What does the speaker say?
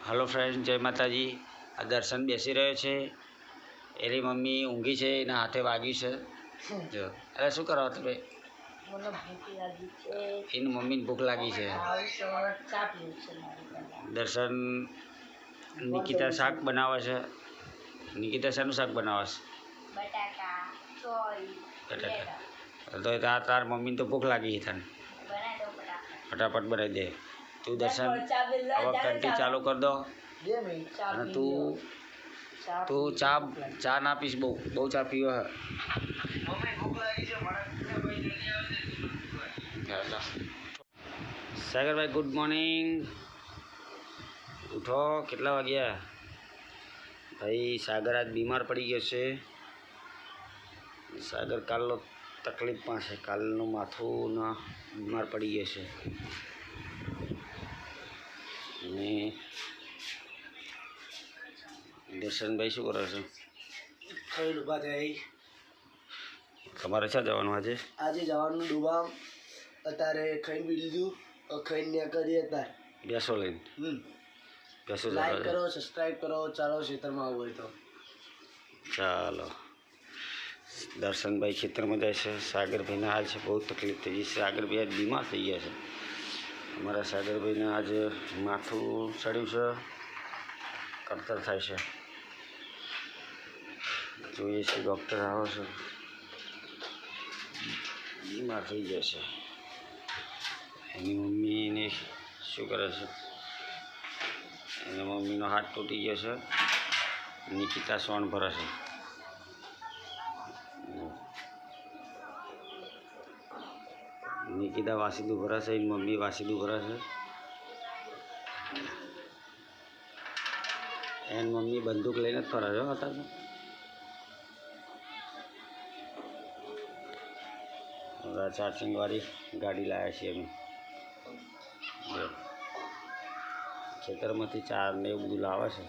Hello friends, जय माताजी। आ दर्शन बेसी रह्यो छे। एनी मम्मी ऊँघी छे, एना हाथे वाग्યું છે જો। अरे શું કરો તમે? મને ભૂખ લાગી છે। એની મમ્મીને ભૂખ લાગી છે। ચા પીવું છે મારે પહેલા। દર્શન નિકિતા શાક બનાવે છે। નિકિતા શાનું શાક બનાવે છે? બટાકા ચોળી બટાકા। તો તાર મમ્મીને તો ભૂખ લાગી છે તને। બનાવી દો ફટાફટ। ફટાફટ બનાવી દે। તું દર્શન હવે ઘંટી ચાલુ કરી દો। અને તું ચા ના પીશ, બહુ ચા પીવો હે। સાગરભાઈ ગુડ મોર્નિંગ। ઉઠો, કેટલા વાગ્યા? ભાઈ સાગર આજ બીમાર પડી ગયો છે। સાગર કાલનો તકલીફમાં છે, કાલનું માથું બીમાર પડી ગયો છે। અને દર્શનભાઈ શું કરે છે? ખાઈ ડૂબા થઈ। તમારે ક્યાં જવાનું આજે? આજે જવાનું ડૂબા। અત્યારે ખાઈને પી લીધું, ખાઈને ત્યાં કરીએ અત્યારે બેસો લઈને। બેસો લાઈક કરો, સબસ્ક્રાઈબ કરો, ચાલો ખેતરમાં આવવું હોય તો ચાલો। દર્શનભાઈ ખેતરમાં જાય છે। સાગરભાઈને હાલ છે બહુ તકલીફ થઈ ગઈ છે। સાગરભાઈ આજ બીમાર થઈ ગયા છે। અમારા સાગરભાઈને આજે માથું ચડ્યું છે, કળતર થાય છે। જોઈએ છે, ડૉક્ટર આવે છે, બીમાર થઈ ગયા છે। એની મમ્મીને શું કરે છે? એની મમ્મીનો હાથ તૂટી ગયો છે। નિકિતા સોન ભરે છે। નિકિતા વાસીદું ભરે છે, એની મમ્મી વાસીદું ભરે છે। એની મમ્મી બંદૂક લઈને જ ફરે છે હતા। ચાર્જિંગવાળી ગાડી લાવ્યા છીએ અમે। ખેતરમાંથી ચાર ને એવું બધું લાવે છે।